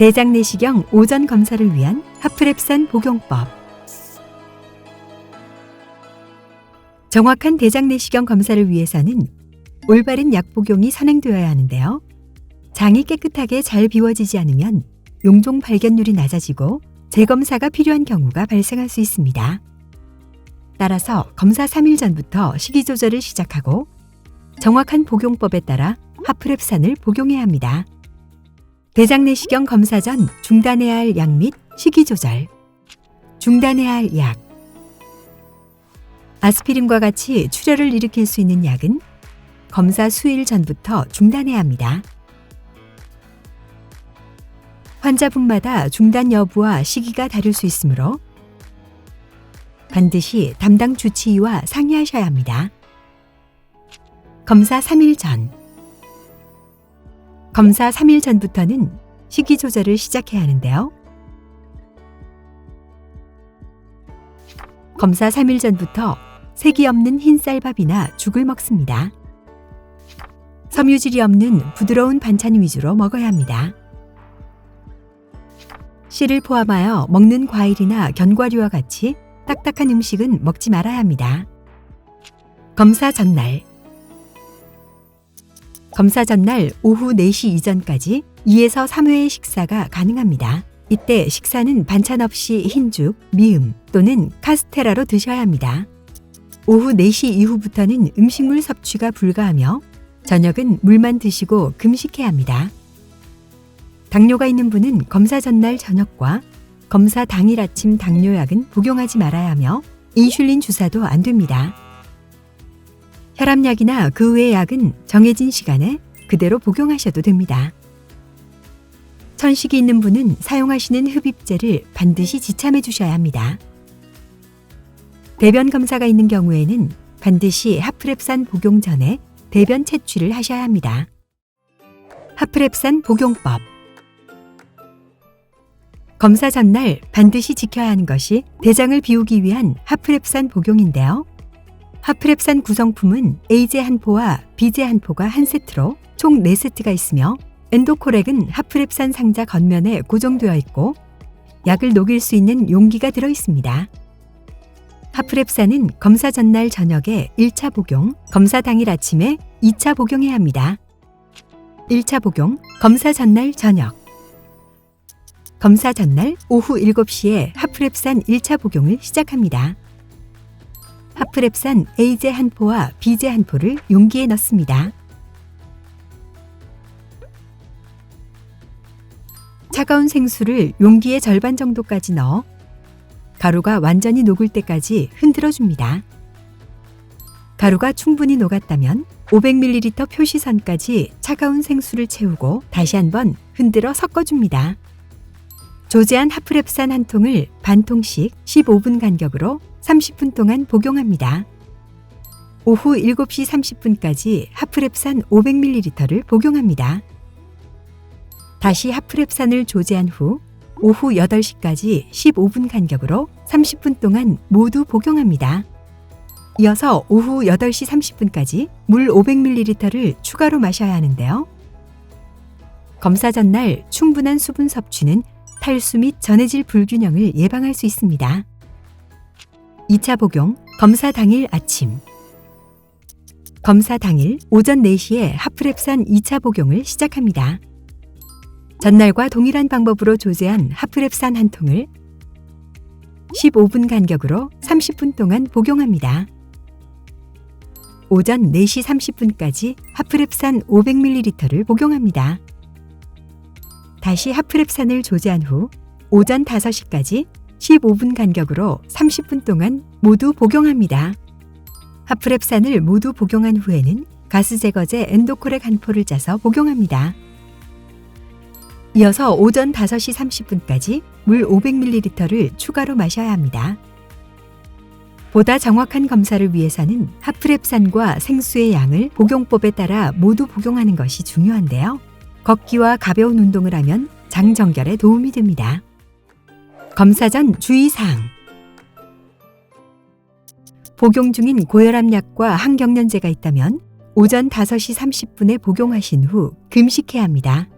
대장내시경 오전 검사를 위한 하프랩산 복용법. 정확한 대장내시경 검사를 위해서는 올바른 약 복용이 선행되어야 하는데요. 장이 깨끗하게 잘 비워지지 않으면 용종 발견률이 낮아지고 재검사가 필요한 경우가 발생할 수 있습니다. 따라서 검사 3일 전부터 식이 조절을 시작하고 정확한 복용법에 따라 하프랩산을 복용해야 합니다. 대장내시경 검사 전 중단해야 할 약 및 식이 조절. 중단해야 할 약. 아스피린과 같이 출혈을 일으킬 수 있는 약은 검사 수일 전부터 중단해야 합니다. 환자분마다 중단 여부와 시기가 다를 수 있으므로 반드시 담당 주치의와 상의하셔야 합니다. 검사 3일 전. 검사 3일 전부터는 식이 조절을 시작해야 하는데요. 검사 3일 전부터 색이 없는 흰 쌀밥이나 죽을 먹습니다. 섬유질이 없는 부드러운 반찬 위주로 먹어야 합니다. 씨를 포함하여 먹는 과일이나 견과류와 같이 딱딱한 음식은 먹지 말아야 합니다. 검사 전날. 검사 전날 오후 4시 이전까지 2에서 3회의 식사가 가능합니다. 이때 식사는 반찬 없이 흰죽, 미음 또는 카스테라로 드셔야 합니다. 오후 4시 이후부터는 음식물 섭취가 불가하며 저녁은 물만 드시고 금식해야 합니다. 당뇨가 있는 분은 검사 전날 저녁과 검사 당일 아침 당뇨약은 복용하지 말아야 하며 인슐린 주사도 안 됩니다. 혈압약이나 그 외의 약은 정해진 시간에 그대로 복용하셔도 됩니다. 천식이 있는 분은 사용하시는 흡입제를 반드시 지참해 주셔야 합니다. 대변 검사가 있는 경우에는 반드시 하프랩산 복용 전에 대변 채취를 하셔야 합니다. 하프랩산 복용법. 검사 전날 반드시 지켜야 하는 것이 대장을 비우기 위한 하프랩산 복용인데요. 하프랩산 구성품은 A제 한 포와 B제 한 포가 한 세트로 총 4세트가 있으며 엔도코렉은 하프랩산 상자 겉면에 고정되어 있고 약을 녹일 수 있는 용기가 들어 있습니다. 하프랩산은 검사 전날 저녁에 1차 복용, 검사 당일 아침에 2차 복용해야 합니다. 1차 복용, 검사 전날 저녁. 검사 전날 오후 7시에 하프랩산 1차 복용을 시작합니다. 하프랩산 A제 한 포와 B제 한 포를 용기에 넣습니다. 차가운 생수를 용기의 절반 정도까지 넣어 가루가 완전히 녹을 때까지 흔들어 줍니다. 가루가 충분히 녹았다면 500ml 표시선까지 차가운 생수를 채우고 다시 한번 흔들어 섞어줍니다. 조제한 하프랩산 한 통을 반 통씩 15분 간격으로 30분 동안 복용합니다. 오후 7시 30분까지 하프랩산 500ml를 복용합니다. 다시 하프랩산을 조제한 후 오후 8시까지 15분 간격으로 30분 동안 모두 복용합니다. 이어서 오후 8시 30분까지 물 500ml를 추가로 마셔야 하는데요. 검사 전날 충분한 수분 섭취는 탈수 및 전해질 불균형을 예방할 수 있습니다. 2차 복용, 검사 당일 아침. 검사 당일 오전 4시에 하프랩산 2차 복용을 시작합니다. 전날과 동일한 방법으로 조제한 하프랩산 한 통을 15분 간격으로 30분 동안 복용합니다. 오전 4시 30분까지 하프랩산 500ml를 복용합니다. 다시 하프랩산을 조제한 후 오전 5시까지 15분 간격으로 30분 동안 모두 복용합니다. 하프랩산을 모두 복용한 후에는 가스 제거제 엔도코렉 한 포를 짜서 복용합니다. 이어서 오전 5시 30분까지 물 500ml를 추가로 마셔야 합니다. 보다 정확한 검사를 위해서는 하프랩산과 생수의 양을 복용법에 따라 모두 복용하는 것이 중요한데요. 걷기와 가벼운 운동을 하면 장 정결에 도움이 됩니다. 검사 전 주의사항. 복용 중인 고혈압 약과 항경련제가 있다면 오전 5시 30분에 복용하신 후 금식해야 합니다.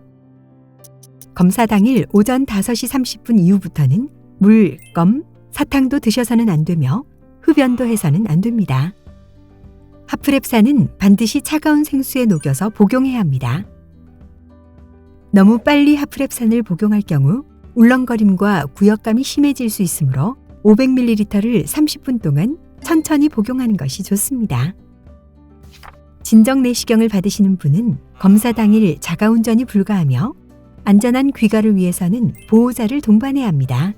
검사 당일 오전 5시 30분 이후부터는 물, 껌, 사탕도 드셔서는 안 되며 흡연도 해서는 안 됩니다. 하프랩산은 반드시 차가운 생수에 녹여서 복용해야 합니다. 너무 빨리 하프랩산을 복용할 경우 울렁거림과 구역감이 심해질 수 있으므로 500ml를 30분 동안 천천히 복용하는 것이 좋습니다. 진정 내시경을 받으시는 분은 검사 당일 자가운전이 불가하며 안전한 귀가를 위해서는 보호자를 동반해야 합니다.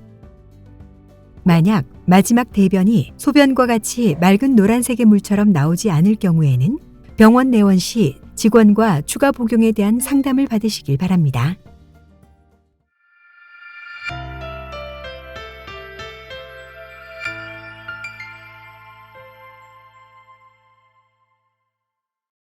만약 마지막 대변이 소변과 같이 맑은 노란색의 물처럼 나오지 않을 경우에는 병원 내원 시 직원과 추가 복용에 대한 상담을 받으시길 바랍니다.